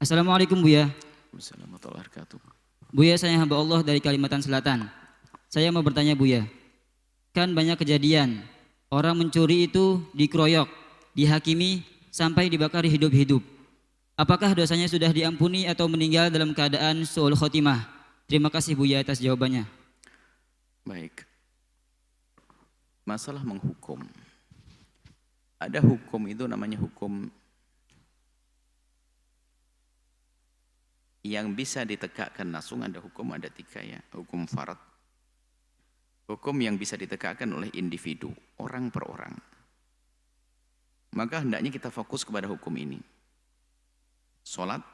Assalamualaikum Buya. Assalamualaikum warahmatullahi wabarakatuh. Buya, saya hamba Allah dari Kalimantan Selatan. Saya mau bertanya Buya, kan banyak kejadian orang mencuri itu dikeroyok, dihakimi sampai dibakar hidup-hidup. Apakah dosanya sudah diampuni atau meninggal dalam keadaan su'ul khotimah? Terima kasih Buya atas jawabannya. Baik. Masalah menghukum. Ada hukum itu namanya hukum yang bisa ditegakkan langsung, ada hukum, ada tiga ya. Hukum farad. Hukum yang bisa ditegakkan oleh individu, orang per orang. Maka hendaknya kita fokus kepada hukum ini. Salat,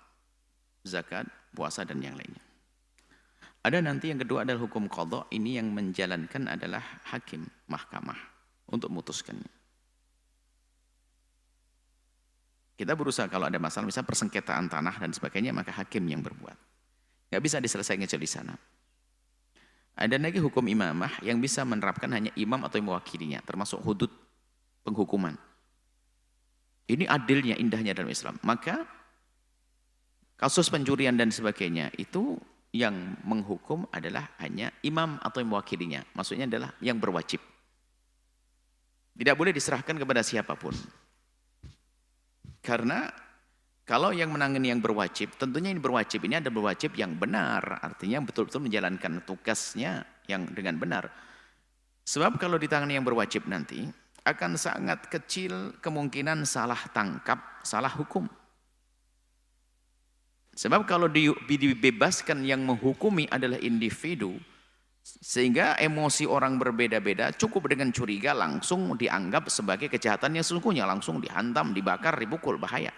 zakat, puasa dan yang lainnya. Ada nanti yang kedua adalah hukum qadha, ini yang menjalankan adalah hakim, mahkamah untuk memutuskannya. Kita berusaha kalau ada masalah, misalnya persengketaan tanah dan sebagainya, maka hakim yang berbuat. Nggak bisa diselesaikan di sana. Ada lagi hukum imamah yang bisa menerapkan hanya imam atau yang mewakilinya, termasuk hudud penghukuman. Ini adilnya, indahnya dalam Islam. Maka kasus pencurian dan sebagainya itu yang menghukum adalah hanya imam atau yang mewakilinya. Maksudnya adalah yang berwajib. Tidak boleh diserahkan kepada siapapun. Karena kalau yang menangani yang berwajib, tentunya ini berwajib, ini ada berwajib yang benar. Artinya betul-betul menjalankan tugasnya yang dengan benar. Sebab kalau ditangani yang berwajib nanti, akan sangat kecil kemungkinan salah tangkap, salah hukum. Sebab kalau dibebaskan yang menghukumi adalah individu, sehingga emosi orang berbeda-beda, cukup dengan curiga langsung dianggap sebagai kejahatan yang sesungguhnya, langsung dihantam, dibakar, dipukul, bahaya.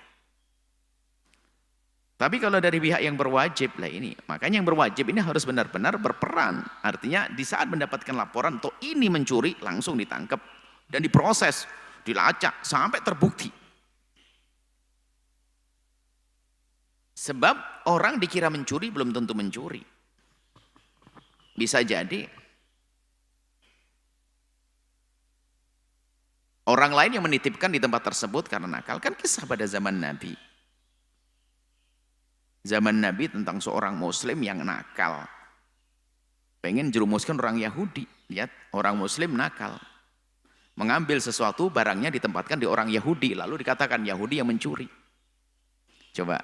Tapi kalau dari pihak yang berwajib lah ini, makanya yang berwajib ini harus benar-benar berperan. Artinya di saat mendapatkan laporan, toh ini mencuri, langsung ditangkap dan diproses, dilacak sampai terbukti. Sebab orang dikira mencuri belum tentu mencuri. Bisa jadi orang lain yang menitipkan di tempat tersebut karena nakal. Kan kisah pada zaman Nabi. Zaman Nabi tentang seorang muslim yang nakal. Pengen jerumuskan orang Yahudi. Lihat, orang muslim nakal. Mengambil sesuatu, barangnya ditempatkan di orang Yahudi. Lalu dikatakan Yahudi yang mencuri. Coba.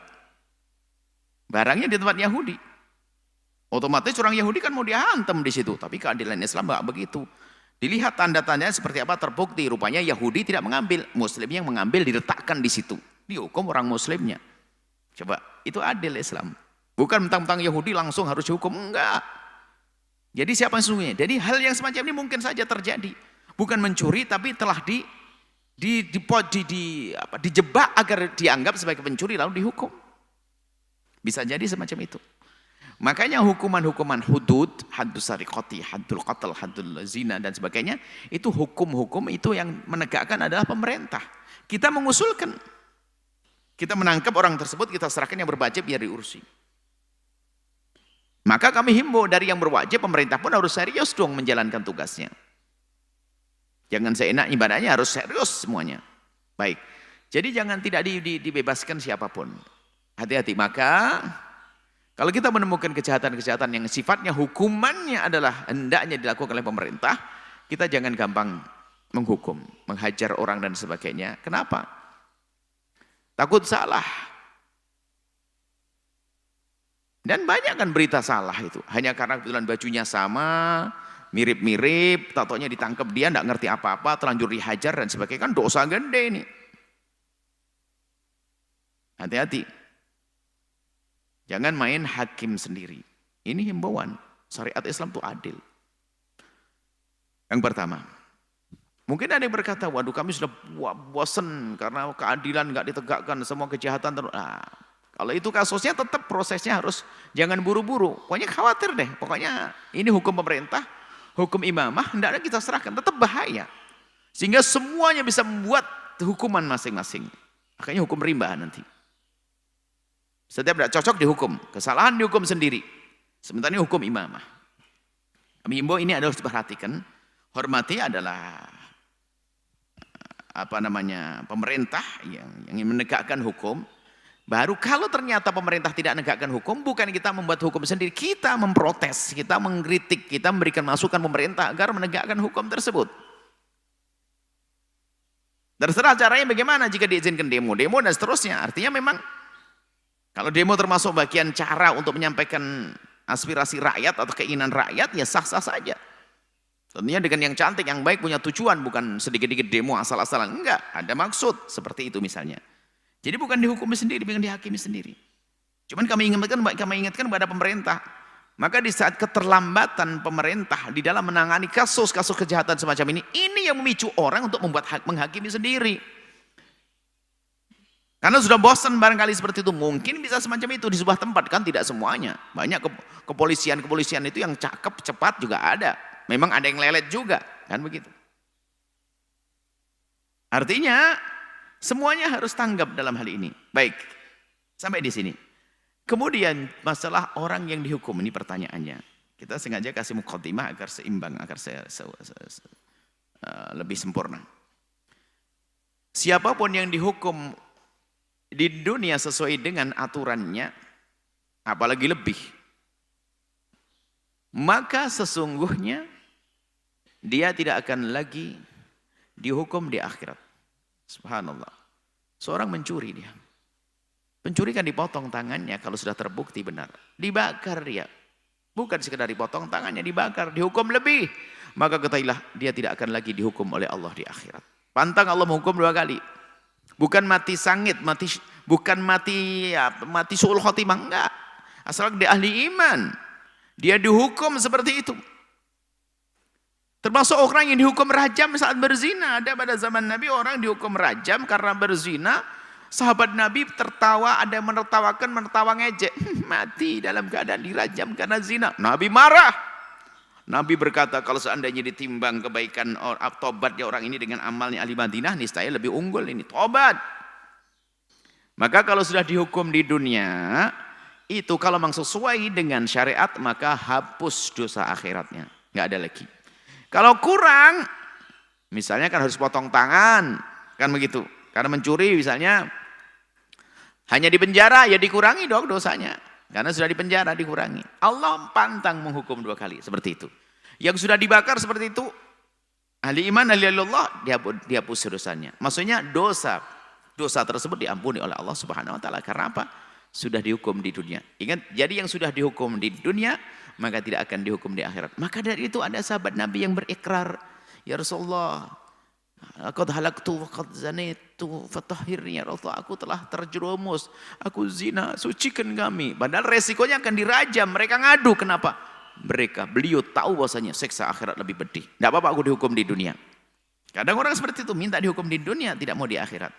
Barangnya di tempat Yahudi. Otomatis orang Yahudi kan mau dihantam di situ, tapi keadilan Islam enggak begitu. Dilihat tanda-tandanya seperti apa, terbukti rupanya Yahudi tidak mengambil, Muslim yang mengambil diletakkan di situ. Dihukum orang Muslimnya. Coba, itu adil Islam. Bukan mentang-mentang Yahudi langsung harus dihukum, enggak. Jadi siapa yang sesungguhnya? Jadi hal yang semacam ini mungkin saja terjadi. Bukan mencuri tapi telah dijebak agar dianggap sebagai pencuri lalu dihukum. Bisa jadi semacam itu. Makanya hukuman-hukuman hudud, haddus sariqati, haddul qatl, haddul zina dan sebagainya, itu hukum-hukum itu yang menegakkan adalah pemerintah. Kita mengusulkan. Kita menangkap orang tersebut, kita serahkan yang berwajib biar diurusi. Maka kami himbau dari yang berwajib, pemerintah pun harus serius dong menjalankan tugasnya. Jangan seenak ibadahnya, harus serius semuanya. Baik. Jadi jangan tidak dibebaskan siapapun. Hati-hati. Maka kalau kita menemukan kejahatan-kejahatan yang sifatnya hukumannya adalah hendaknya dilakukan oleh pemerintah, kita jangan gampang menghukum, menghajar orang dan sebagainya. Kenapa? Takut salah. Dan banyak kan berita salah itu. Hanya karena kebetulan bajunya sama, mirip-mirip, tato-nya ditangkap dia, tidak ngerti apa-apa, terlanjur dihajar dan sebagainya. Kan dosa gede ini. Hati-hati. Jangan main hakim sendiri. Ini himbauan. Syariat Islam itu adil. Yang pertama. Mungkin ada yang berkata, waduh kami sudah bosan karena keadilan nggak ditegakkan, semua kejahatan terus. Nah, kalau itu kasusnya tetap prosesnya harus jangan buru-buru. Pokoknya khawatir deh. Pokoknya ini hukum pemerintah, hukum imamah, hendaknya kita serahkan. Tetap bahaya. Sehingga semuanya bisa membuat hukuman masing-masing. Makanya hukum rimba nanti. Setiap tidak cocok dihukum, kesalahan dihukum sendiri. Sementara ini hukum imamah. Kami himbau ini adalah harus diperhatikan. Hormati adalah pemerintah yang ingin menegakkan hukum. Baru kalau ternyata pemerintah tidak menegakkan hukum, bukan kita membuat hukum sendiri, kita memprotes, kita mengkritik, kita memberikan masukan pemerintah agar menegakkan hukum tersebut. Terserah caranya bagaimana, jika diizinkan demo dan seterusnya. Artinya memang kalau demo termasuk bagian cara untuk menyampaikan aspirasi rakyat atau keinginan rakyat, ya sah-sah saja. Tentunya dengan yang cantik, yang baik, punya tujuan, bukan sedikit-sedikit demo asal-asalan. Enggak, ada maksud seperti itu misalnya. Jadi bukan dihukumi sendiri, bukan dihakimi sendiri. Cuman kami ingatkan kepada pemerintah. Maka di saat keterlambatan pemerintah di dalam menangani kasus-kasus kejahatan semacam ini yang memicu orang untuk menghakimi sendiri. Karena sudah bosan barangkali seperti itu. Mungkin bisa semacam itu di sebuah tempat, kan tidak semuanya. Banyak kepolisian itu yang cakep, cepat juga ada. Memang ada yang lelet juga, kan begitu. Artinya semuanya harus tanggap dalam hal ini. Baik, sampai di sini. Kemudian masalah orang yang dihukum, ini pertanyaannya. Kita sengaja kasih muqaddimah agar seimbang, agar lebih sempurna. Siapapun yang dihukum di dunia sesuai dengan aturannya, apalagi lebih, maka sesungguhnya dia tidak akan lagi dihukum di akhirat. Subhanallah. Seorang mencuri dia. Pencuri kan dipotong tangannya kalau sudah terbukti benar. Dibakar dia. Bukan sekedar dipotong tangannya, dibakar, dihukum lebih. Maka ketahuilah dia tidak akan lagi dihukum oleh Allah di akhirat. Pantang Allah menghukum 2 kali. Bukan mati sangit, bukan mati su'ul khotimah, enggak. Asal dia ahli iman. Dia dihukum seperti itu. Termasuk orang yang dihukum rajam saat berzina. Ada pada zaman Nabi orang dihukum rajam karena berzina. Sahabat Nabi tertawa, ada yang menertawa ngejek. Mati dalam keadaan dirajam karena zina. Nabi marah. Nabi berkata, kalau seandainya ditimbang kebaikan tobatnya orang ini dengan amalnya ahli Madinah, niscaya lebih unggul ini. Tobat. Maka kalau sudah dihukum di dunia, itu kalau memang sesuai dengan syariat, maka hapus dosa akhiratnya. Nggak ada lagi. Kalau kurang, misalnya kan harus potong tangan, kan begitu. Karena mencuri misalnya, hanya di penjara, ya dikurangi dong dosanya. Karena sudah di penjara, dikurangi. Allah pantang menghukum 2 kali, seperti itu. Yang sudah dibakar seperti itu, ahli iman, ahli Allah, dihapus dosanya. Maksudnya dosa tersebut diampuni oleh Allah Subhanahu Wa Taala. Karena apa? Sudah dihukum di dunia. Ingat, jadi yang sudah dihukum di dunia, maka tidak akan dihukum di akhirat. Maka dari itu ada sahabat Nabi yang berikrar, ya Rasulullah, qad halaktu wa qad zanaitu fatahhirni ya Rasulullah, aku telah terjerumus, aku zina, sucikan kami. Padahal resikonya akan dirajam. Mereka ngadu, kenapa? Beliau tahu bahwasanya siksa akhirat lebih pedih. Enggak apa-apa aku dihukum di dunia. Kadang orang seperti itu minta dihukum di dunia, tidak mau di akhirat.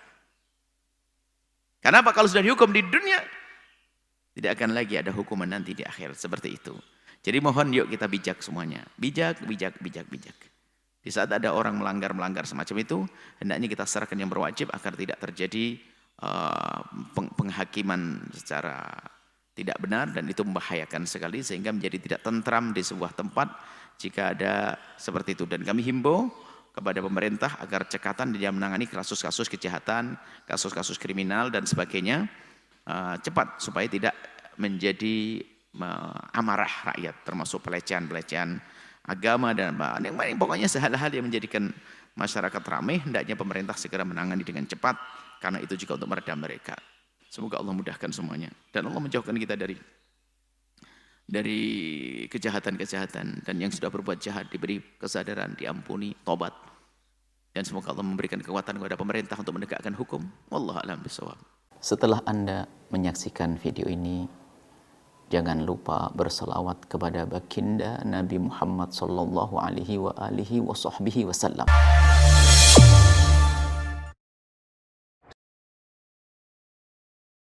Kenapa? Kalau sudah dihukum di dunia, tidak akan lagi ada hukuman nanti di akhirat, seperti itu. Jadi mohon yuk kita bijak semuanya. Bijak. Di saat ada orang melanggar semacam itu, hendaknya kita serahkan yang berwajib agar tidak terjadi penghakiman secara tidak benar, dan itu membahayakan sekali sehingga menjadi tidak tentram di sebuah tempat jika ada seperti itu. Dan kami himbau kepada pemerintah agar cekatan di dalam menangani kasus-kasus kejahatan, kasus-kasus kriminal dan sebagainya cepat supaya tidak menjadi amarah rakyat, termasuk pelecehan agama dan yang paling pokoknya hal-hal yang menjadikan masyarakat ramai, hendaknya pemerintah segera menangani dengan cepat, karena itu juga untuk meredam mereka. Semoga Allah mudahkan semuanya dan Allah menjauhkan kita dari kejahatan-kejahatan, dan yang sudah berbuat jahat diberi kesadaran, diampuni, tobat, dan semoga Allah memberikan kekuatan kepada pemerintah untuk menegakkan hukum. Wallahu a'lam bishawab. Setelah Anda menyaksikan video ini, jangan lupa berselawat kepada baginda Nabi Muhammad sallallahu alaihi wa alihi wa sahbihi wasallam.